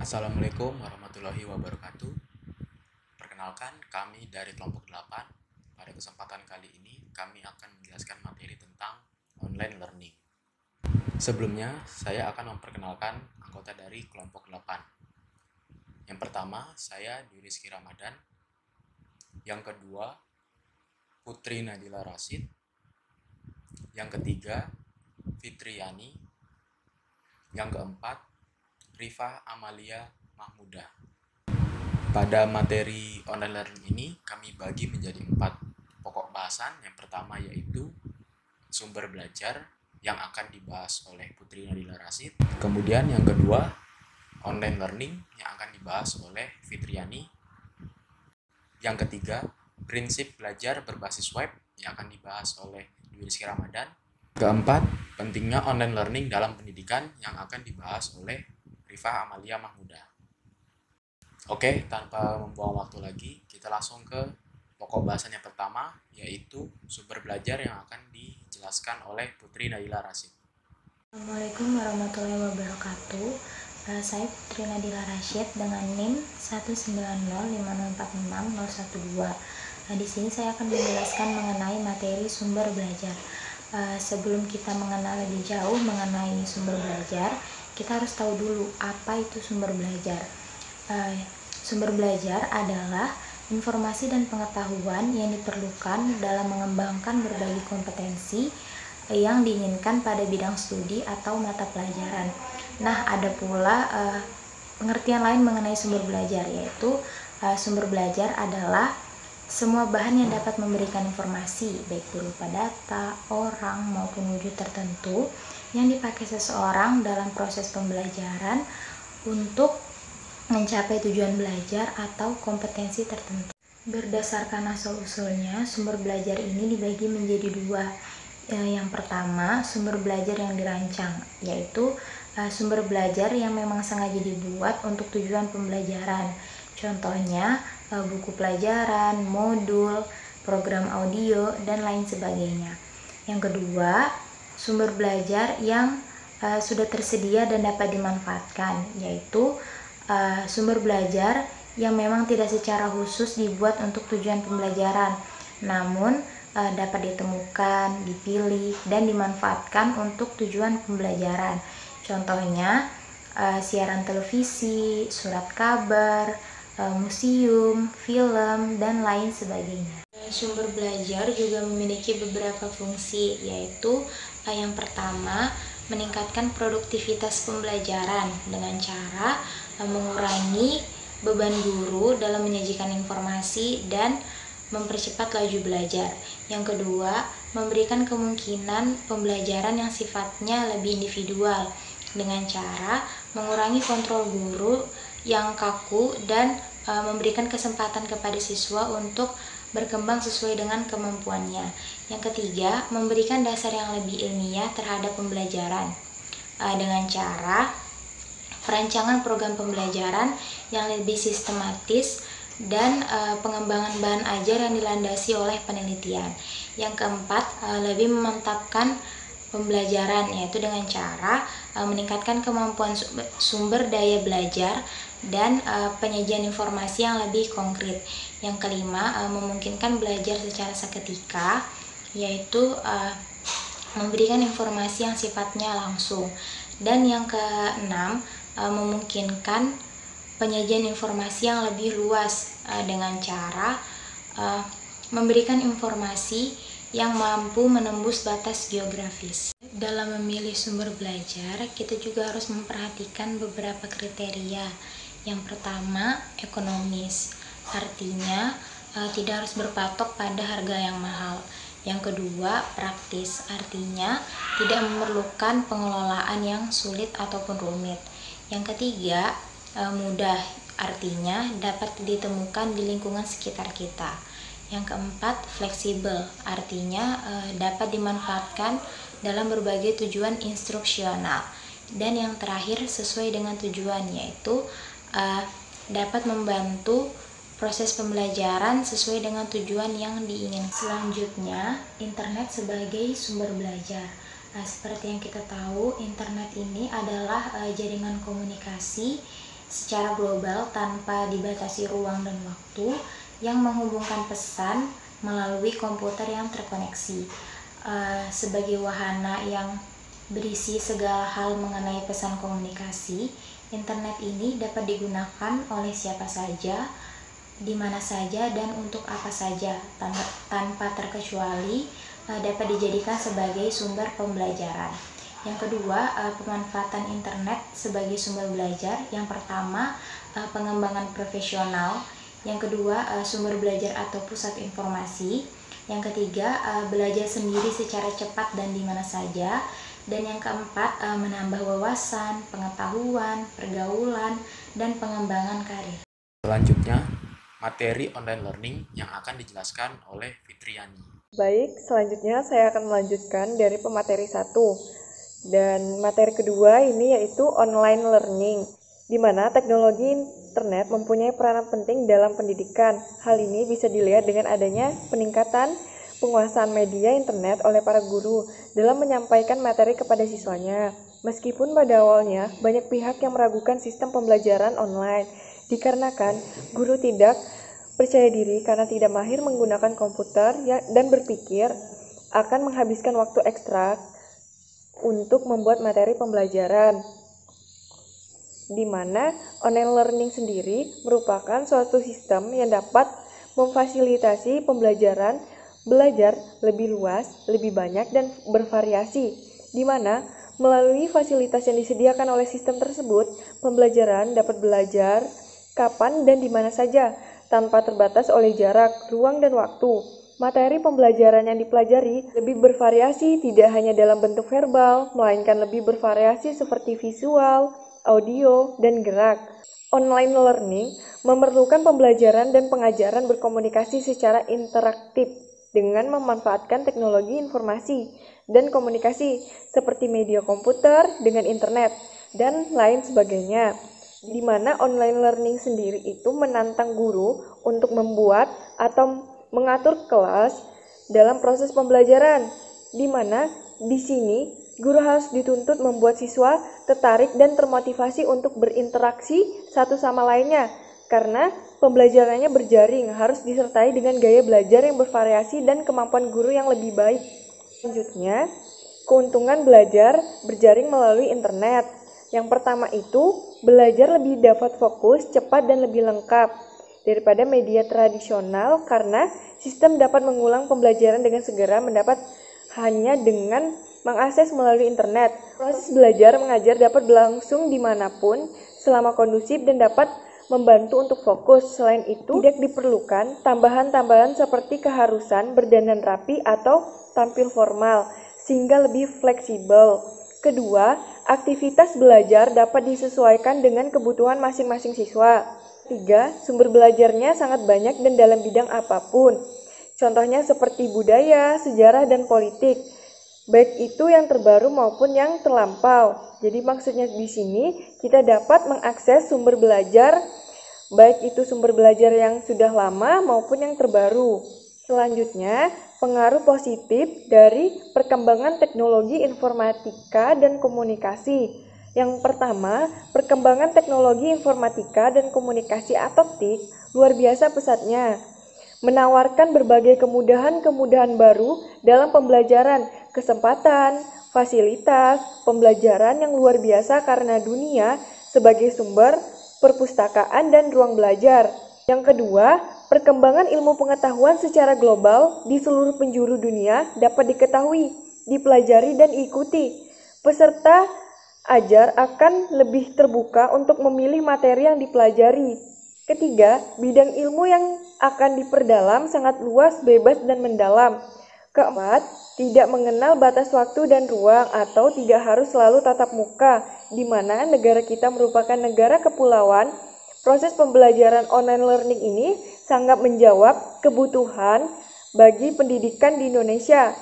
Assalamualaikum warahmatullahi wabarakatuh. Perkenalkan, kami dari kelompok 8. Pada kesempatan kali ini, kami akan menjelaskan materi tentang online learning. Sebelumnya, saya akan memperkenalkan anggota dari kelompok 8. Yang pertama, saya Dwi Rizky Ramadan. Yang kedua, Putri Nadila Rasid. Yang ketiga, Fitriani. Yang keempat, Rifa Amalia Mahmudah. Pada materi online learning ini, kami bagi menjadi 4 pokok bahasan. Yang pertama yaitu sumber belajar yang akan dibahas oleh Putri Nadila Rasid. Kemudian yang kedua, online learning yang akan dibahas oleh Fitriani. Yang ketiga, prinsip belajar berbasis web yang akan dibahas oleh Dwi Rizky Ramadan. Keempat, pentingnya online learning dalam pendidikan yang akan dibahas oleh Rifa Amalia Mahmudah. Oke, tanpa membuang waktu lagi, kita langsung ke pokok bahasan yang pertama, yaitu sumber belajar yang akan dijelaskan oleh Putri Nadila Rasid. Assalamualaikum warahmatullahi wabarakatuh. Saya Putri Nadila Rasid dengan NIM 19050460012. Di sini saya akan menjelaskan mengenai materi sumber belajar. Sebelum kita mengenal lebih jauh mengenai sumber belajar, kita harus tahu dulu apa itu sumber belajar. Sumber belajar adalah informasi dan pengetahuan yang diperlukan dalam mengembangkan berbagai kompetensi yang diinginkan pada bidang studi atau mata pelajaran. Nah, ada pula pengertian lain mengenai sumber belajar, yaitu sumber belajar adalah semua bahan yang dapat memberikan informasi, baik berupa data, orang, maupun wujud tertentu yang dipakai seseorang dalam proses pembelajaran untuk mencapai tujuan belajar atau kompetensi tertentu. Berdasarkan asal-usulnya, sumber belajar ini dibagi menjadi dua. Yang pertama, sumber belajar yang dirancang, yaitu sumber belajar yang memang sengaja dibuat untuk tujuan pembelajaran. Contohnya, buku pelajaran, modul, program audio, dan lain sebagainya. Yang kedua, sumber belajar yang sudah tersedia dan dapat dimanfaatkan, yaitu sumber belajar yang memang tidak secara khusus dibuat untuk tujuan pembelajaran, namun dapat ditemukan, dipilih, dan dimanfaatkan untuk tujuan pembelajaran. Contohnya, siaran televisi, surat kabar, museum, film, dan lain sebagainya. Sumber belajar juga memiliki beberapa fungsi, yaitu yang pertama, meningkatkan produktivitas pembelajaran dengan cara mengurangi beban guru dalam menyajikan informasi dan mempercepat laju belajar. Yang kedua, memberikan kemungkinan pembelajaran yang sifatnya lebih individual dengan cara mengurangi kontrol guru yang kaku dan memberikan kesempatan kepada siswa untuk berkembang sesuai dengan kemampuannya. Yang ketiga, memberikan dasar yang lebih ilmiah terhadap pembelajaran dengan cara perancangan program pembelajaran yang lebih sistematis dan pengembangan bahan ajar yang dilandasi oleh penelitian. Yang keempat, lebih memantapkan pembelajaran, yaitu dengan cara meningkatkan kemampuan sumber daya belajar dan penyajian informasi yang lebih konkret. Yang kelima, memungkinkan belajar secara seketika, yaitu memberikan informasi yang sifatnya langsung. Dan yang keenam, memungkinkan penyajian informasi yang lebih luas dengan cara memberikan informasi yang mampu menembus batas geografis. Dalam memilih sumber belajar, kita juga harus memperhatikan beberapa kriteria. Yang pertama, ekonomis. Artinya, tidak harus berpatok pada harga yang mahal. Yang kedua, praktis. Artinya, tidak memerlukan pengelolaan yang sulit ataupun rumit. Yang ketiga, mudah. Artinya, dapat ditemukan di lingkungan sekitar kita. Yang keempat, fleksibel. Artinya, dapat dimanfaatkan dalam berbagai tujuan instruksional. Dan yang terakhir, sesuai dengan tujuan, yaitu dapat membantu proses pembelajaran sesuai dengan tujuan yang diinginkan. Selanjutnya, internet sebagai sumber belajar. Seperti yang kita tahu, internet ini adalah jaringan komunikasi secara global tanpa dibatasi ruang dan waktu, yang menghubungkan pesan melalui komputer yang terkoneksi. Sebagai wahana yang berisi segala hal mengenai pesan komunikasi, internet ini dapat digunakan oleh siapa saja, di mana saja, dan untuk apa saja, tanpa terkecuali dapat dijadikan sebagai sumber pembelajaran. Yang kedua, pemanfaatan internet sebagai sumber belajar. Yang pertama, pengembangan profesional. Yang kedua, sumber belajar atau pusat informasi. Yang ketiga, belajar sendiri secara cepat dan di mana saja. Dan yang keempat, menambah wawasan, pengetahuan, pergaulan, dan pengembangan karir. Selanjutnya, materi online learning yang akan dijelaskan oleh Fitriani. Baik, selanjutnya saya akan melanjutkan dari pemateri 1. Dan materi kedua ini yaitu online learning, di mana teknologi internet mempunyai peranan penting dalam pendidikan. Hal ini bisa dilihat dengan adanya peningkatan penguasaan media internet oleh para guru dalam menyampaikan materi kepada siswanya. Meskipun pada awalnya banyak pihak yang meragukan sistem pembelajaran online, dikarenakan guru tidak percaya diri karena tidak mahir menggunakan komputer dan berpikir akan menghabiskan waktu ekstra untuk membuat materi pembelajaran, di mana online learning sendiri merupakan suatu sistem yang dapat memfasilitasi belajar lebih luas, lebih banyak, dan bervariasi, di mana melalui fasilitas yang disediakan oleh sistem tersebut, pembelajaran dapat belajar kapan dan di mana saja, tanpa terbatas oleh jarak, ruang, dan waktu. Materi pembelajaran yang dipelajari lebih bervariasi, tidak hanya dalam bentuk verbal, melainkan lebih bervariasi seperti visual, audio, dan gerak. Online learning memerlukan pembelajaran dan pengajaran berkomunikasi secara interaktif dengan memanfaatkan teknologi informasi dan komunikasi seperti media komputer dengan internet dan lain sebagainya. Di mana online learning sendiri itu menantang guru untuk membuat atau mengatur kelas dalam proses pembelajaran, di mana di sini guru harus dituntut membuat siswa tertarik dan termotivasi untuk berinteraksi satu sama lainnya, karena pembelajarannya berjaring harus disertai dengan gaya belajar yang bervariasi dan kemampuan guru yang lebih baik. Selanjutnya, keuntungan belajar berjaring melalui internet. Yang pertama itu, belajar lebih dapat fokus, cepat, dan lebih lengkap daripada media tradisional karena sistem dapat mengulang pembelajaran dengan segera mendapat hanya dengan mengakses melalui internet. Proses belajar mengajar dapat berlangsung dimanapun selama kondusif dan dapat membantu untuk fokus. Selain itu, tidak diperlukan tambahan-tambahan seperti keharusan berdandan rapi atau tampil formal, sehingga lebih fleksibel. Kedua, aktivitas belajar dapat disesuaikan dengan kebutuhan masing-masing siswa. 3. Sumber belajarnya sangat banyak dan dalam bidang apapun. Contohnya seperti budaya, sejarah, dan politik. Baik itu yang terbaru maupun yang terlampau. Jadi maksudnya di sini kita dapat mengakses sumber belajar, baik itu sumber belajar yang sudah lama maupun yang terbaru. Selanjutnya, pengaruh positif dari perkembangan teknologi informatika dan komunikasi. Yang pertama, perkembangan teknologi informatika dan komunikasi atau TIK luar biasa pesatnya, menawarkan berbagai kemudahan-kemudahan baru dalam pembelajaran, kesempatan, fasilitas, pembelajaran yang luar biasa karena dunia sebagai sumber perpustakaan dan ruang belajar. Yang kedua, perkembangan ilmu pengetahuan secara global di seluruh penjuru dunia dapat diketahui, dipelajari, dan diikuti. Peserta ajar akan lebih terbuka untuk memilih materi yang dipelajari. Ketiga, bidang ilmu yang akan diperdalam sangat luas, bebas, dan mendalam. Keempat, tidak mengenal batas waktu dan ruang atau tidak harus selalu tatap muka, di mana negara kita merupakan negara kepulauan. Proses pembelajaran online learning ini sangat menjawab kebutuhan bagi pendidikan di Indonesia.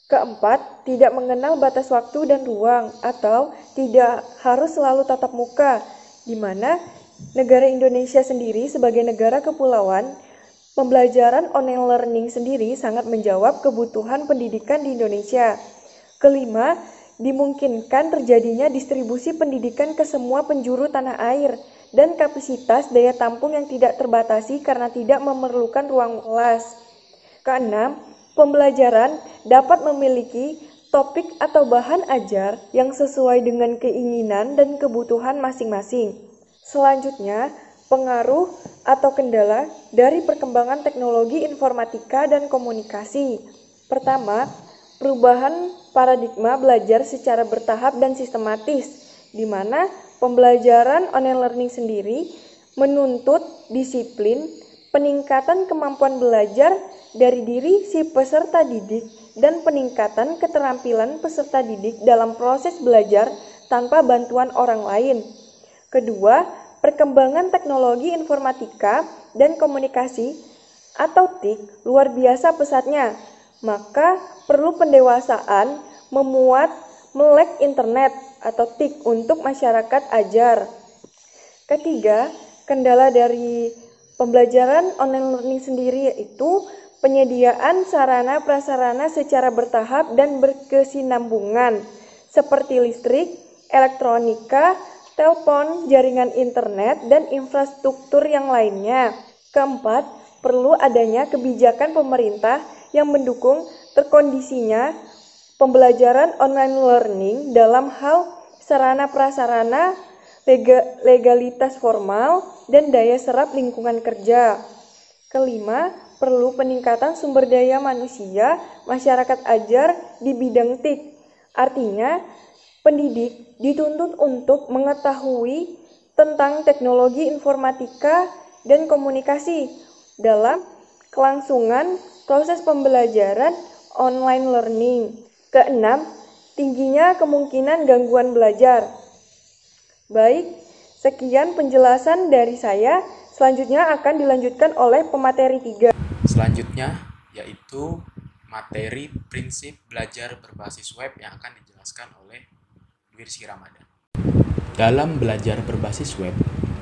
Keempat, tidak mengenal batas waktu dan ruang atau tidak harus selalu tatap muka, di mana negara Indonesia sendiri sebagai negara kepulauan, pembelajaran online learning sendiri sangat menjawab kebutuhan pendidikan di Indonesia. Kelima, dimungkinkan terjadinya distribusi pendidikan ke semua penjuru tanah air dan kapasitas daya tampung yang tidak terbatasi karena tidak memerlukan ruang kelas. Keenam, pembelajaran dapat memiliki topik atau bahan ajar yang sesuai dengan keinginan dan kebutuhan masing-masing. Selanjutnya, pengaruh atau kendala dari perkembangan teknologi informatika dan komunikasi. Pertama, perubahan paradigma belajar secara bertahap dan sistematis, di mana pembelajaran online learning sendiri menuntut disiplin, peningkatan kemampuan belajar dari diri si peserta didik, dan peningkatan keterampilan peserta didik dalam proses belajar tanpa bantuan orang lain. Kedua, perkembangan teknologi informatika dan komunikasi atau TIK luar biasa pesatnya, maka perlu pendewasaan memuat melek internet atau TIK untuk masyarakat ajar. Ketiga, kendala dari pembelajaran online learning sendiri yaitu penyediaan sarana prasarana secara bertahap dan berkesinambungan seperti listrik, elektronika, telepon, jaringan internet, dan infrastruktur yang lainnya. Keempat, perlu adanya kebijakan pemerintah yang mendukung terkondisinya pembelajaran online learning dalam hal sarana prasarana, legalitas formal, dan daya serap lingkungan kerja. Kelima, perlu peningkatan sumber daya manusia masyarakat ajar di bidang TIK. Artinya, pendidik dituntut untuk mengetahui tentang teknologi informatika dan komunikasi dalam kelangsungan proses pembelajaran online learning. Keenam, tingginya kemungkinan gangguan belajar. Baik, sekian penjelasan dari saya. Selanjutnya akan dilanjutkan oleh pemateri 3. Selanjutnya yaitu materi prinsip belajar berbasis web yang akan dijelaskan oleh Dwirsky Ramadan. Dalam belajar berbasis web,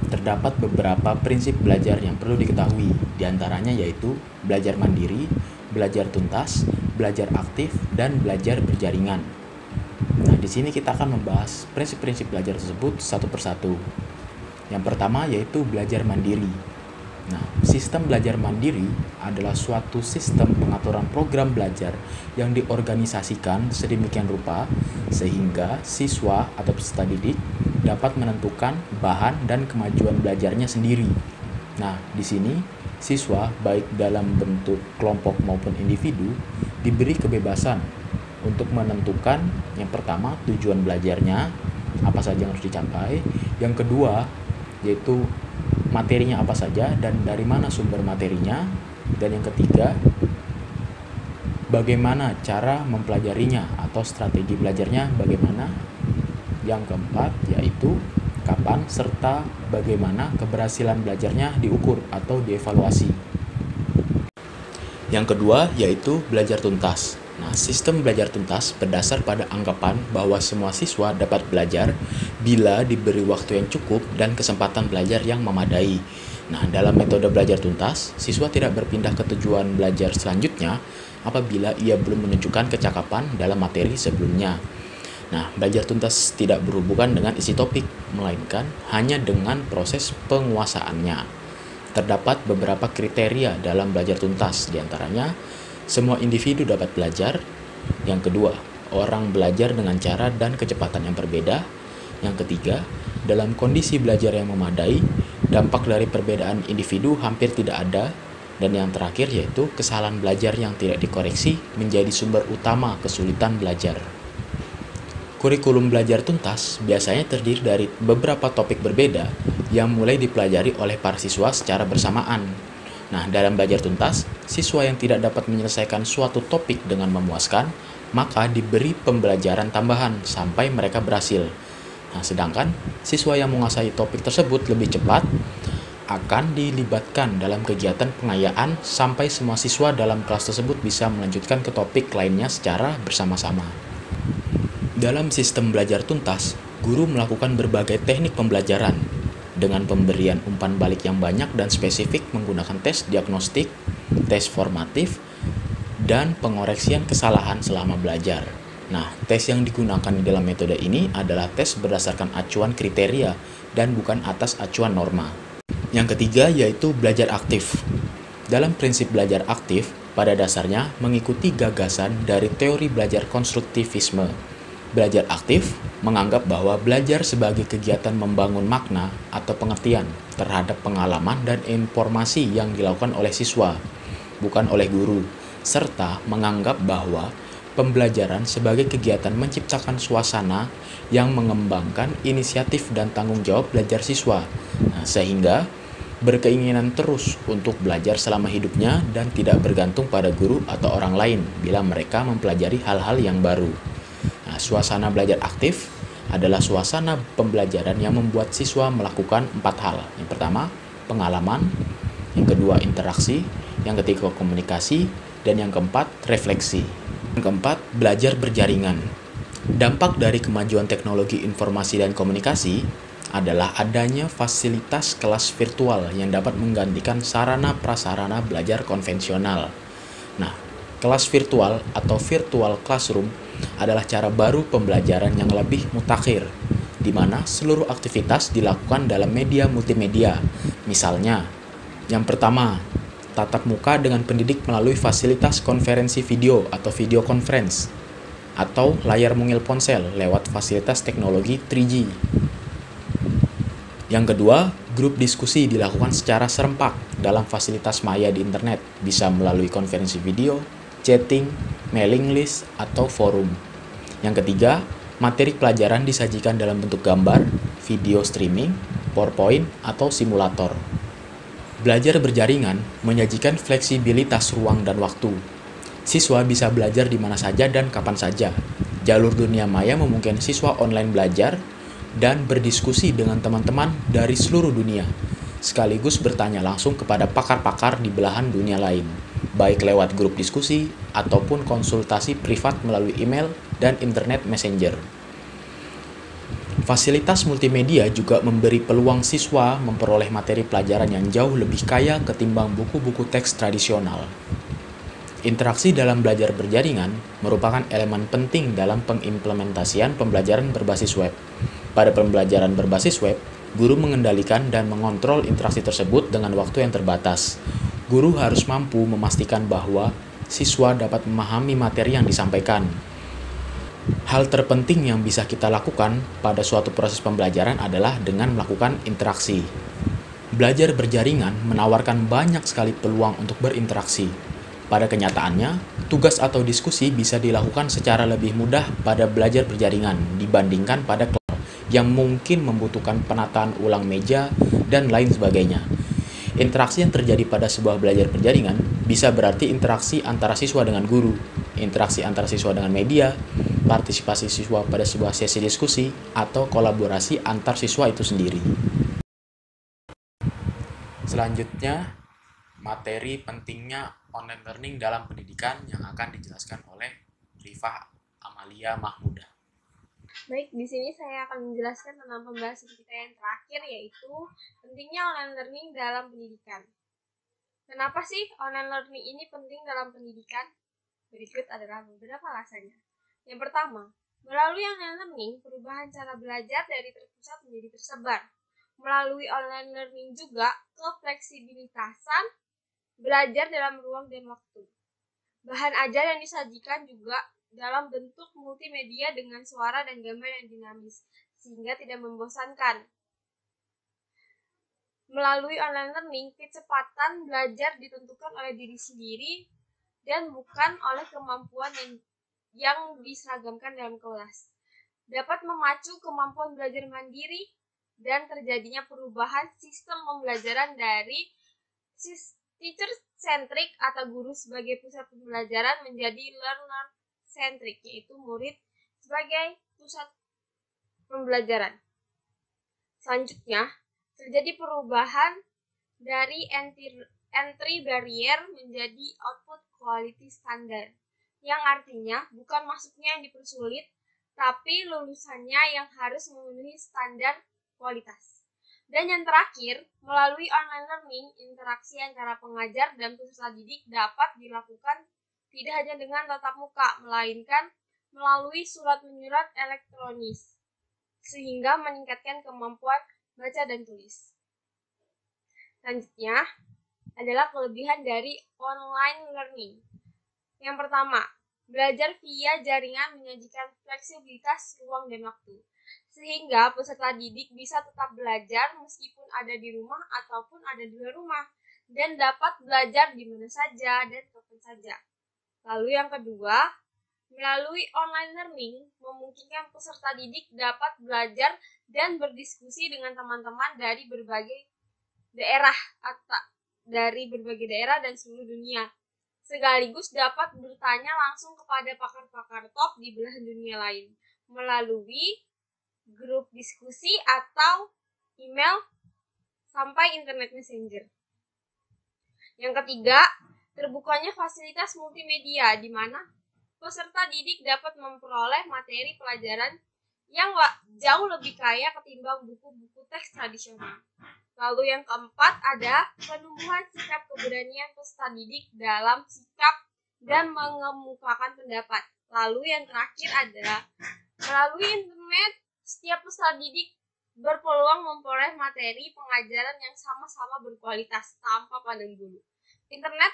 terdapat beberapa prinsip belajar yang perlu diketahui, diantaranya yaitu belajar mandiri, belajar tuntas, belajar aktif, dan belajar berjaringan. Nah, di sini kita akan membahas prinsip-prinsip belajar tersebut satu persatu. Yang pertama yaitu belajar mandiri. Nah, sistem belajar mandiri adalah suatu sistem pengaturan program belajar yang diorganisasikan sedemikian rupa sehingga siswa atau peserta didik dapat menentukan bahan dan kemajuan belajarnya sendiri. Nah, di sini siswa baik dalam bentuk kelompok maupun individu diberi kebebasan untuk menentukan yang pertama tujuan belajarnya, apa saja yang harus dicapai, yang kedua yaitu materinya apa saja dan dari mana sumber materinya, dan yang ketiga bagaimana cara mempelajarinya atau strategi belajarnya bagaimana, yang keempat yaitu kapan serta bagaimana keberhasilan belajarnya diukur atau dievaluasi. Yang kedua yaitu belajar tuntas. Nah, sistem belajar tuntas berdasar pada anggapan bahwa semua siswa dapat belajar bila diberi waktu yang cukup dan kesempatan belajar yang memadai. Nah, dalam metode belajar tuntas, siswa tidak berpindah ke tujuan belajar selanjutnya apabila ia belum menunjukkan kecakapan dalam materi sebelumnya. Nah, belajar tuntas tidak berhubungan dengan isi topik, melainkan hanya dengan proses penguasaannya. Terdapat beberapa kriteria dalam belajar tuntas, diantaranya semua individu dapat belajar. Yang kedua, orang belajar dengan cara dan kecepatan yang berbeda. Yang ketiga, dalam kondisi belajar yang memadai, dampak dari perbedaan individu hampir tidak ada. Dan yang terakhir yaitu kesalahan belajar yang tidak dikoreksi menjadi sumber utama kesulitan belajar. Kurikulum belajar tuntas biasanya terdiri dari beberapa topik berbeda yang mulai dipelajari oleh para siswa secara bersamaan. Nah, dalam belajar tuntas, siswa yang tidak dapat menyelesaikan suatu topik dengan memuaskan, maka diberi pembelajaran tambahan sampai mereka berhasil. Nah, sedangkan siswa yang menguasai topik tersebut lebih cepat akan dilibatkan dalam kegiatan pengayaan sampai semua siswa dalam kelas tersebut bisa melanjutkan ke topik lainnya secara bersama-sama. Dalam sistem belajar tuntas, guru melakukan berbagai teknik pembelajaran dengan pemberian umpan balik yang banyak dan spesifik menggunakan tes diagnostik, tes formatif, dan pengoreksian kesalahan selama belajar. Nah, tes yang digunakan di dalam metode ini adalah tes berdasarkan acuan kriteria dan bukan atas acuan norma. Yang ketiga yaitu belajar aktif. Dalam prinsip belajar aktif, pada dasarnya mengikuti gagasan dari teori belajar konstruktivisme. Belajar aktif menganggap bahwa belajar sebagai kegiatan membangun makna atau pengertian terhadap pengalaman dan informasi yang dilakukan oleh siswa, bukan oleh guru, serta menganggap bahwa pembelajaran sebagai kegiatan menciptakan suasana yang mengembangkan inisiatif dan tanggung jawab belajar siswa, sehingga berkeinginan terus untuk belajar selama hidupnya dan tidak bergantung pada guru atau orang lain bila mereka mempelajari hal-hal yang baru. Nah, suasana belajar aktif adalah suasana pembelajaran yang membuat siswa melakukan 4 hal. Yang pertama, pengalaman. Yang kedua, interaksi. Yang ketiga, komunikasi. Dan yang keempat, refleksi. Yang keempat, belajar berjaringan. Dampak dari kemajuan teknologi informasi dan komunikasi adalah adanya fasilitas kelas virtual yang dapat menggantikan sarana-prasarana belajar konvensional. Nah, kelas virtual atau virtual classroom adalah cara baru pembelajaran yang lebih mutakhir, di mana seluruh aktivitas dilakukan dalam media multimedia. Misalnya, yang pertama, tatap muka dengan pendidik melalui fasilitas konferensi video atau video conference, atau layar mungil ponsel lewat fasilitas teknologi 3G. Yang kedua, grup diskusi dilakukan secara serempak dalam fasilitas maya di internet, bisa melalui konferensi video, chatting, mailing list, atau forum. Yang ketiga, materi pelajaran disajikan dalam bentuk gambar, video streaming, PowerPoint, atau simulator. Belajar berjaringan menyajikan fleksibilitas ruang dan waktu. Siswa bisa belajar di mana saja dan kapan saja. Jalur dunia maya memungkinkan siswa online belajar dan berdiskusi dengan teman-teman dari seluruh dunia, sekaligus bertanya langsung kepada pakar-pakar di belahan dunia lain, baik lewat grup diskusi ataupun konsultasi privat melalui email dan internet messenger. Fasilitas multimedia juga memberi peluang siswa memperoleh materi pelajaran yang jauh lebih kaya ketimbang buku-buku teks tradisional. Interaksi dalam belajar berjaringan merupakan elemen penting dalam pengimplementasian pembelajaran berbasis web. Pada pembelajaran berbasis web, guru mengendalikan dan mengontrol interaksi tersebut dengan waktu yang terbatas. Guru harus mampu memastikan bahwa siswa dapat memahami materi yang disampaikan. Hal terpenting yang bisa kita lakukan pada suatu proses pembelajaran adalah dengan melakukan interaksi. Belajar berjaringan menawarkan banyak sekali peluang untuk berinteraksi. Pada kenyataannya, tugas atau diskusi bisa dilakukan secara lebih mudah pada belajar berjaringan dibandingkan pada kelas yang mungkin membutuhkan penataan ulang meja dan lain sebagainya. Interaksi yang terjadi pada sebuah belajar berjaringan bisa berarti interaksi antara siswa dengan guru, interaksi antara siswa dengan media, partisipasi siswa pada sebuah sesi diskusi, atau kolaborasi antar siswa itu sendiri. Selanjutnya, materi pentingnya online learning dalam pendidikan yang akan dijelaskan oleh Rifah Amalia Mahmudah. Baik, di sini saya akan menjelaskan tentang pembahasan kita yang terakhir, yaitu pentingnya online learning dalam pendidikan. Kenapa sih online learning ini penting dalam pendidikan? Berikut adalah beberapa alasannya. Yang pertama, melalui online learning, perubahan cara belajar dari terpusat menjadi tersebar. Melalui online learning juga, kefleksibilitasan belajar dalam ruang dan waktu. Bahan ajar yang disajikan juga dalam bentuk multimedia dengan suara dan gambar yang dinamis, sehingga tidak membosankan. Melalui online learning, kecepatan belajar ditentukan oleh diri sendiri dan bukan oleh kemampuan yang diseragamkan dalam kelas. Dapat memacu kemampuan belajar mandiri dan terjadinya perubahan sistem pembelajaran dari teacher-centric atau guru sebagai pusat pembelajaran menjadi learner-centric, yaitu murid sebagai pusat pembelajaran. Selanjutnya, terjadi perubahan dari entry barrier menjadi output quality standard, yang artinya bukan masuknya yang dipersulit, tapi lulusannya yang harus memenuhi standar kualitas. Dan yang terakhir, melalui online learning, interaksi antara pengajar dan peserta didik dapat dilakukan tidak hanya dengan tatap muka, melainkan melalui surat menyurat elektronis, sehingga meningkatkan kemampuan baca dan tulis. Selanjutnya adalah kelebihan dari online learning. Yang pertama, belajar via jaringan menyajikan fleksibilitas ruang dan waktu, sehingga peserta didik bisa tetap belajar meskipun ada di rumah ataupun ada di luar rumah, dan dapat belajar di mana saja dan kapan saja. Lalu yang kedua, melalui online learning memungkinkan peserta didik dapat belajar dan berdiskusi dengan teman-teman dari berbagai daerah dan seluruh dunia, sekaligus dapat bertanya langsung kepada pakar-pakar top di belahan dunia lain melalui grup diskusi atau email sampai internet messenger. Yang ketiga, terbukanya fasilitas multimedia di mana peserta didik dapat memperoleh materi pelajaran yang jauh lebih kaya ketimbang buku-buku teks tradisional. Lalu yang keempat ada penumbuhan sikap keberanian peserta didik dalam sikap dan mengemukakan pendapat. Lalu yang terakhir adalah melalui internet, setiap peserta didik berpeluang memperoleh materi pengajaran yang sama-sama berkualitas tanpa pandang bulu. Internet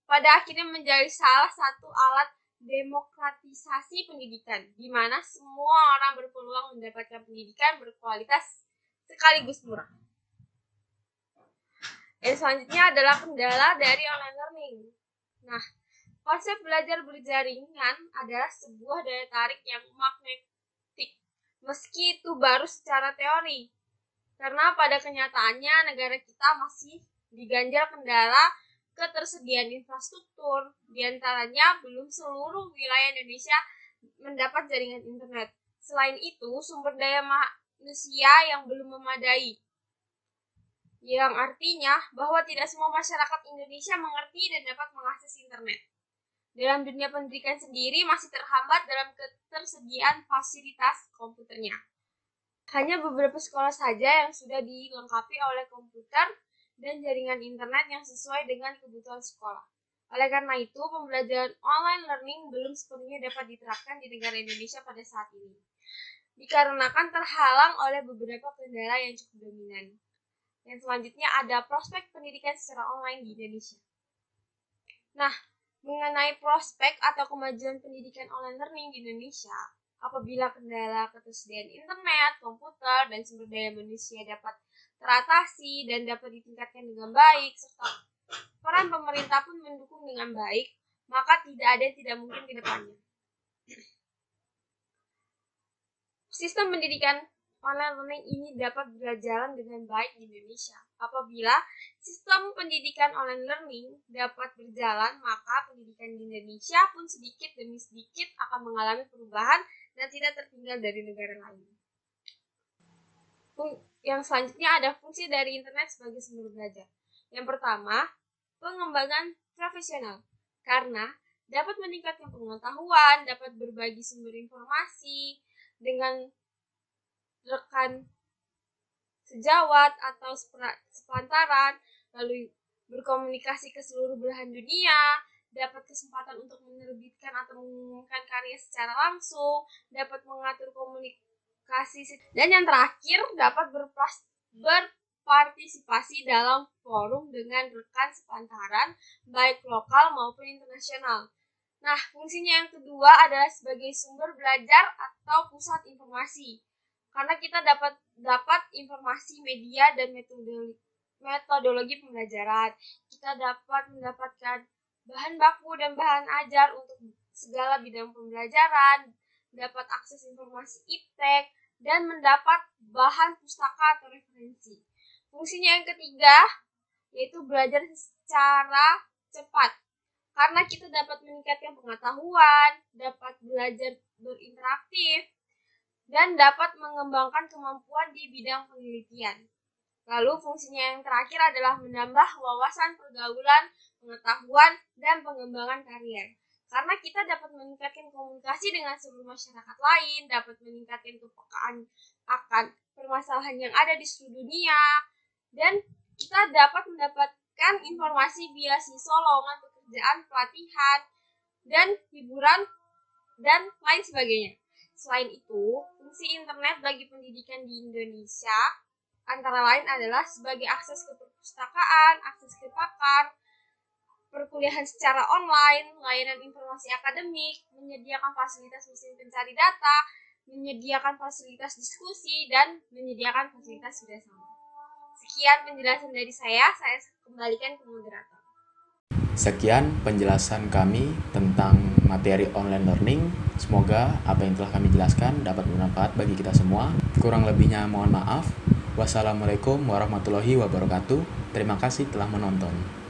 pada akhirnya menjadi salah satu alat demokratisasi pendidikan, di mana semua orang berpeluang mendapatkan pendidikan berkualitas sekaligus murah. Yang selanjutnya adalah kendala dari online learning. Nah, konsep belajar berjaringan adalah sebuah daya tarik yang magnetik, meski itu baru secara teori. Karena pada kenyataannya negara kita masih diganjal kendala ketersediaan infrastruktur, diantaranya belum seluruh wilayah Indonesia mendapat jaringan internet. Selain itu, sumber daya manusia yang belum memadai, yang artinya bahwa tidak semua masyarakat Indonesia mengerti dan dapat mengakses internet. Dalam dunia pendidikan sendiri masih terhambat dalam ketersediaan fasilitas komputernya. Hanya beberapa sekolah saja yang sudah dilengkapi oleh komputer dan jaringan internet yang sesuai dengan kebutuhan sekolah. Oleh karena itu, pembelajaran online learning belum sepenuhnya dapat diterapkan di negara Indonesia pada saat ini, dikarenakan terhalang oleh beberapa kendala yang cukup dominan. Yang selanjutnya ada prospek pendidikan secara online di Indonesia. Nah, mengenai prospek atau kemajuan pendidikan online learning di Indonesia, apabila kendala ketersediaan internet, komputer, dan sumber daya manusia dapat teratasi dan dapat ditingkatkan dengan baik, serta peran pemerintah pun mendukung dengan baik, maka tidak ada yang tidak mungkin ke depannya. Sistem pendidikan online learning ini dapat berjalan dengan baik di Indonesia. Apabila sistem pendidikan online learning dapat berjalan, maka pendidikan di Indonesia pun sedikit demi sedikit akan mengalami perubahan dan tidak tertinggal dari negara lain. Yang selanjutnya ada fungsi dari internet sebagai sumber belajar. Yang pertama, pengembangan profesional. Karena dapat meningkatkan pengetahuan, dapat berbagi sumber informasi dengan rekan sejawat atau sepantaran, lalu berkomunikasi ke seluruh belahan dunia, dapat kesempatan untuk menerbitkan atau mengumumkan karya secara langsung, dapat mengatur komunikasi, dan yang terakhir dapat berpartisipasi dalam forum dengan rekan sepantaran, baik lokal maupun internasional. Nah, fungsinya yang kedua adalah sebagai sumber belajar atau pusat informasi. Karena kita dapat informasi, media, dan metodologi pembelajaran. Kita dapat mendapatkan bahan baku dan bahan ajar untuk segala bidang pembelajaran, dapat akses informasi iptek, dan mendapat bahan pustaka atau referensi. Fungsinya yang ketiga yaitu belajar secara cepat. Karena kita dapat meningkatkan pengetahuan, dapat belajar berinteraktif, dan dapat mengembangkan kemampuan di bidang penelitian. Lalu fungsinya yang terakhir adalah menambah wawasan pergaulan, pengetahuan, dan pengembangan karier. Karena kita dapat meningkatkan komunikasi dengan seluruh masyarakat lain, dapat meningkatkan kepekaan akan permasalahan yang ada di seluruh dunia, dan kita dapat mendapatkan informasi beasiswa, lowongan pekerjaan, pelatihan, dan hiburan dan lain sebagainya. Selain itu, fungsi internet bagi pendidikan di Indonesia antara lain adalah sebagai akses ke perpustakaan, akses ke pakar, perkuliahan secara online, layanan informasi akademik, menyediakan fasilitas mesin pencari data, menyediakan fasilitas diskusi, dan menyediakan fasilitas kerjasama. Sekian penjelasan dari saya kembalikan ke moderator. Sekian penjelasan kami tentang materi online learning. Semoga apa yang telah kami jelaskan dapat bermanfaat bagi kita semua. Kurang lebihnya mohon maaf. Wassalamualaikum warahmatullahi wabarakatuh. Terima kasih telah menonton.